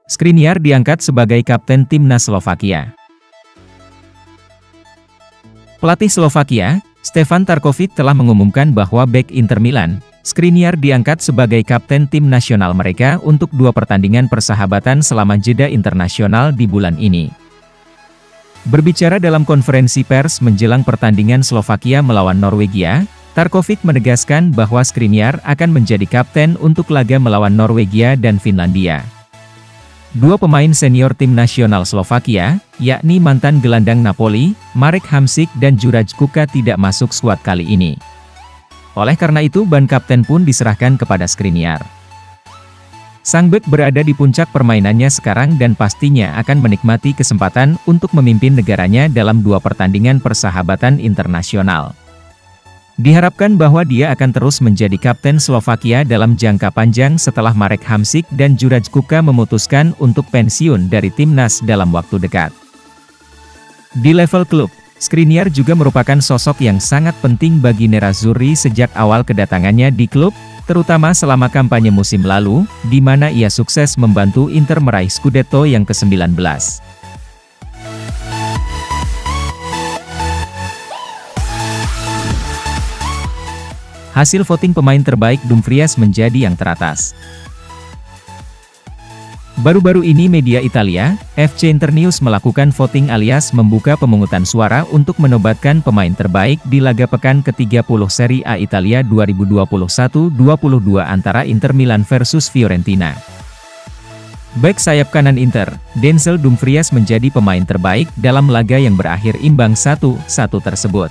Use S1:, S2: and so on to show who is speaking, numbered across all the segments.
S1: Skriniar diangkat sebagai kapten timnas Slovakia. Pelatih Slovakia, Stefan Tarkovic telah mengumumkan bahwa bek Inter Milan, Skriniar diangkat sebagai kapten tim nasional mereka untuk 2 pertandingan persahabatan selama jeda internasional di bulan ini. Berbicara dalam konferensi pers menjelang pertandingan Slovakia melawan Norwegia, Tarkovic menegaskan bahwa Skriniar akan menjadi kapten untuk laga melawan Norwegia dan Finlandia. 2 pemain senior tim nasional Slovakia, yakni mantan gelandang Napoli, Marek Hamšík dan Juraj Kuka tidak masuk skuad kali ini. Oleh karena itu ban kapten pun diserahkan kepada Skriniar. Sang bek berada di puncak permainannya sekarang dan pastinya akan menikmati kesempatan untuk memimpin negaranya dalam 2 pertandingan persahabatan internasional. Diharapkan bahwa dia akan terus menjadi kapten Slovakia dalam jangka panjang setelah Marek Hamšík dan Juraj Kuka memutuskan untuk pensiun dari timnas dalam waktu dekat. Di level klub, Skriniar juga merupakan sosok yang sangat penting bagi Nerazzurri sejak awal kedatangannya di klub, terutama selama kampanye musim lalu, di mana ia sukses membantu Inter meraih Scudetto yang ke-19. Hasil voting pemain terbaik Dumfries menjadi yang teratas. Baru-baru ini media Italia, FC Internews melakukan voting alias membuka pemungutan suara untuk menobatkan pemain terbaik di laga pekan ke-30 Serie A Italia 2021-22 antara Inter Milan versus Fiorentina. Bek sayap kanan Inter, Denzel Dumfries menjadi pemain terbaik dalam laga yang berakhir imbang 1-1 tersebut.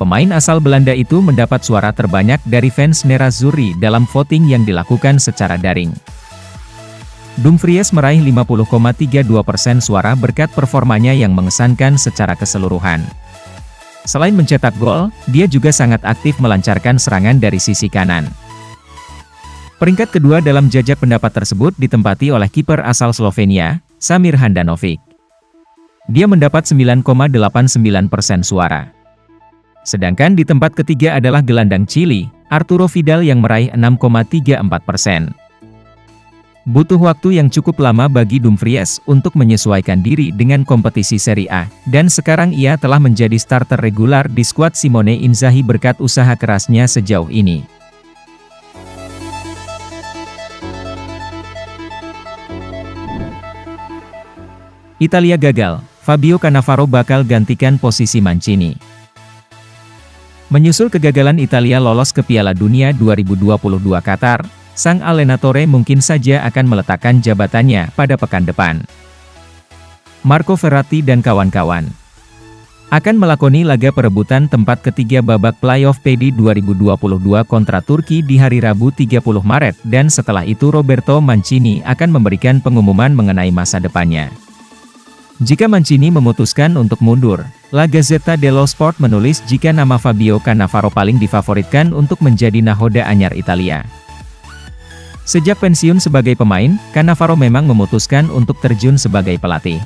S1: Pemain asal Belanda itu mendapat suara terbanyak dari fans Nerazzurri dalam voting yang dilakukan secara daring. Dumfries meraih 50,32% suara berkat performanya yang mengesankan secara keseluruhan. Selain mencetak gol, dia juga sangat aktif melancarkan serangan dari sisi kanan. Peringkat kedua dalam jajak pendapat tersebut ditempati oleh kiper asal Slovenia, Samir Handanovic. Dia mendapat 9,89% suara. Sedangkan di tempat ketiga adalah gelandang Chili, Arturo Vidal yang meraih 6,34%. Butuh waktu yang cukup lama bagi Dumfries untuk menyesuaikan diri dengan kompetisi Serie A, dan sekarang ia telah menjadi starter regular di skuad Simone Inzaghi berkat usaha kerasnya sejauh ini. Italia gagal, Fabio Cannavaro bakal gantikan posisi Mancini. Menyusul kegagalan Italia lolos ke Piala Dunia 2022 Qatar, sang allenatore mungkin saja akan meletakkan jabatannya pada pekan depan. Marco Verratti dan kawan-kawan akan melakoni laga perebutan tempat ketiga babak playoff PD 2022 kontra Turki di hari Rabu 30 Maret dan setelah itu Roberto Mancini akan memberikan pengumuman mengenai masa depannya. Jika Mancini memutuskan untuk mundur, La Gazzetta dello Sport menulis jika nama Fabio Cannavaro paling difavoritkan untuk menjadi nahoda anyar Italia. Sejak pensiun sebagai pemain, Cannavaro memang memutuskan untuk terjun sebagai pelatih.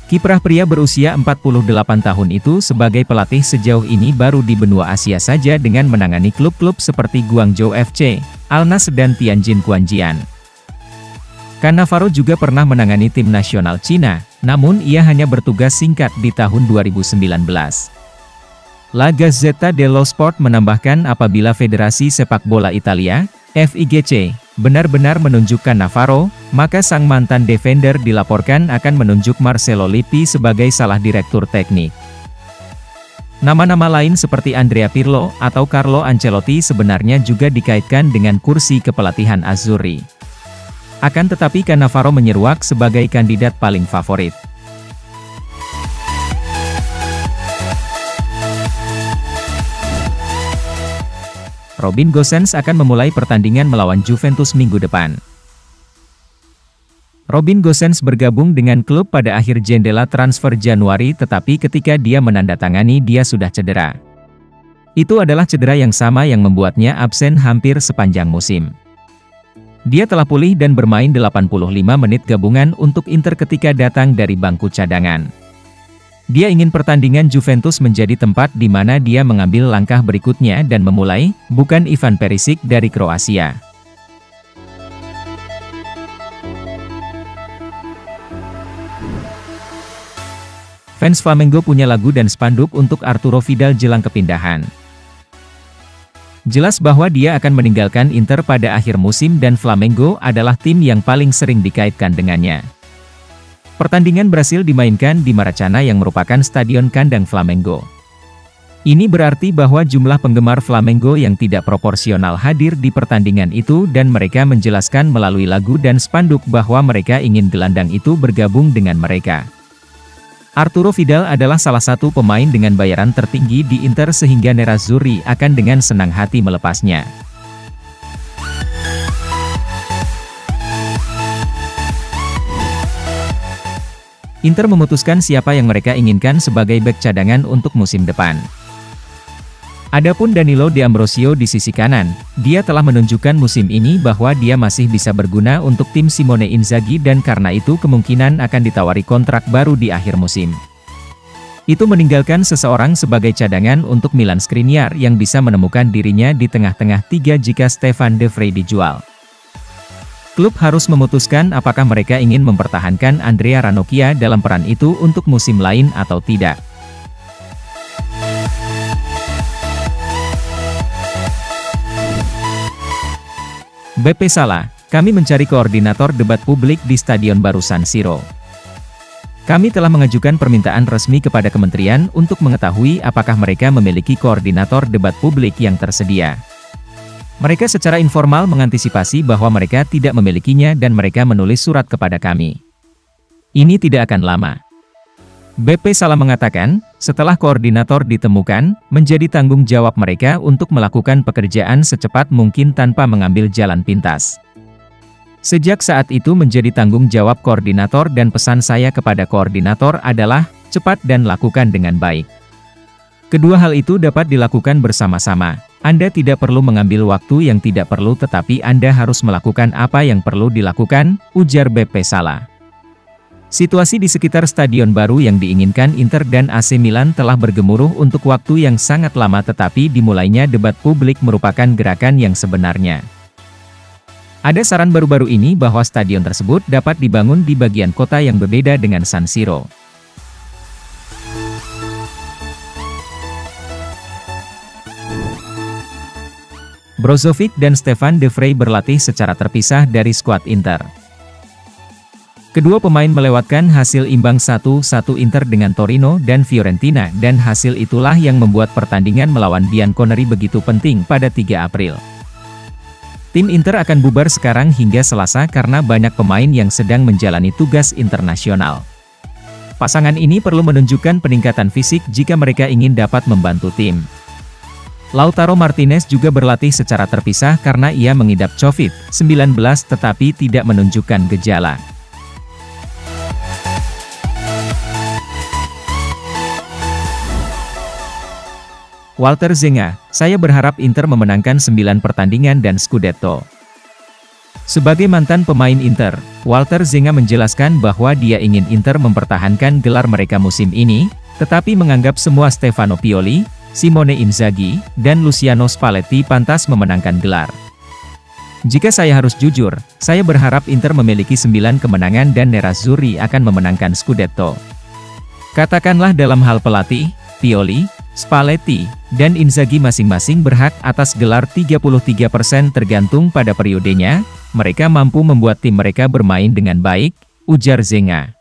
S1: Kiprah pria berusia 48 tahun itu sebagai pelatih sejauh ini baru di benua Asia saja dengan menangani klub-klub seperti Guangzhou FC, Al Nassr dan Tianjin Quanjian. Cannavaro juga pernah menangani tim nasional Cina, namun ia hanya bertugas singkat di tahun 2019. La Gazzetta dello Sport menambahkan apabila Federasi Sepak Bola Italia, FIGC, benar-benar menunjuk Cannavaro, maka sang mantan defender dilaporkan akan menunjuk Marcelo Lippi sebagai salah direktur teknik. Nama-nama lain seperti Andrea Pirlo atau Carlo Ancelotti sebenarnya juga dikaitkan dengan kursi kepelatihan Azzurri. Akan tetapi Cannavaro menyeruak sebagai kandidat paling favorit. Robin Gosens akan memulai pertandingan melawan Juventus minggu depan. Robin Gosens bergabung dengan klub pada akhir jendela transfer Januari tetapi ketika dia menandatangani dia sudah cedera. Itu adalah cedera yang sama yang membuatnya absen hampir sepanjang musim. Dia telah pulih dan bermain 85 menit gabungan untuk Inter ketika datang dari bangku cadangan. Dia ingin pertandingan Juventus menjadi tempat di mana dia mengambil langkah berikutnya dan memulai, bukan Ivan Perisic dari Kroasia. Fans Flamengo punya lagu dan spanduk untuk Arturo Vidal jelang kepindahan. Jelas bahwa dia akan meninggalkan Inter pada akhir musim dan Flamengo adalah tim yang paling sering dikaitkan dengannya. Pertandingan berhasil dimainkan di Maracana yang merupakan stadion kandang Flamengo. Ini berarti bahwa jumlah penggemar Flamengo yang tidak proporsional hadir di pertandingan itu dan mereka menjelaskan melalui lagu dan spanduk bahwa mereka ingin gelandang itu bergabung dengan mereka. Arturo Vidal adalah salah satu pemain dengan bayaran tertinggi di Inter sehingga Nerazzurri akan dengan senang hati melepasnya. Inter memutuskan siapa yang mereka inginkan sebagai bek cadangan untuk musim depan. Adapun Danilo D'Ambrosio di sisi kanan, dia telah menunjukkan musim ini bahwa dia masih bisa berguna untuk tim Simone Inzaghi dan karena itu kemungkinan akan ditawari kontrak baru di akhir musim. Itu meninggalkan seseorang sebagai cadangan untuk Milan Skriniar yang bisa menemukan dirinya di tengah-tengah tiga jika Stefan De Vrij dijual. Klub harus memutuskan apakah mereka ingin mempertahankan Andrea Ranocchia dalam peran itu untuk musim lain atau tidak. BP Salah, kami mencari koordinator debat publik di Stadion Baru San Siro. Kami telah mengajukan permintaan resmi kepada kementerian untuk mengetahui apakah mereka memiliki koordinator debat publik yang tersedia. Mereka secara informal mengantisipasi bahwa mereka tidak memilikinya dan mereka menulis surat kepada kami. Ini tidak akan lama. BP Salah mengatakan, setelah koordinator ditemukan, menjadi tanggung jawab mereka untuk melakukan pekerjaan secepat mungkin tanpa mengambil jalan pintas. Sejak saat itu menjadi tanggung jawab koordinator dan pesan saya kepada koordinator adalah, cepat dan lakukan dengan baik. Kedua hal itu dapat dilakukan bersama-sama. Anda tidak perlu mengambil waktu yang tidak perlu tetapi Anda harus melakukan apa yang perlu dilakukan, ujar BP Salah. Situasi di sekitar stadion baru yang diinginkan Inter dan AC Milan telah bergemuruh untuk waktu yang sangat lama tetapi dimulainya debat publik merupakan gerakan yang sebenarnya. Ada saran baru-baru ini bahwa stadion tersebut dapat dibangun di bagian kota yang berbeda dengan San Siro. Brozovic dan Stefan De Vrij berlatih secara terpisah dari skuad Inter. Kedua pemain melewatkan hasil imbang 1-1 Inter dengan Torino dan Fiorentina dan hasil itulah yang membuat pertandingan melawan Bianconeri begitu penting pada 3 April. Tim Inter akan bubar sekarang hingga Selasa karena banyak pemain yang sedang menjalani tugas internasional. Pasangan ini perlu menunjukkan peningkatan fisik jika mereka ingin dapat membantu tim. Lautaro Martinez juga berlatih secara terpisah karena ia mengidap COVID-19 tetapi tidak menunjukkan gejala. Walter Zenga, saya berharap Inter memenangkan 9 pertandingan dan Scudetto. Sebagai mantan pemain Inter, Walter Zenga menjelaskan bahwa dia ingin Inter mempertahankan gelar mereka musim ini, tetapi menganggap semua Stefano Pioli, Simone Inzaghi, dan Luciano Spalletti pantas memenangkan gelar. Jika saya harus jujur, saya berharap Inter memiliki 9 kemenangan dan Nerazzurri akan memenangkan Scudetto. Katakanlah dalam hal pelatih, Pioli, Spalletti, dan Inzaghi masing-masing berhak atas gelar 33% tergantung pada periodenya, mereka mampu membuat tim mereka bermain dengan baik, ujar Zenga.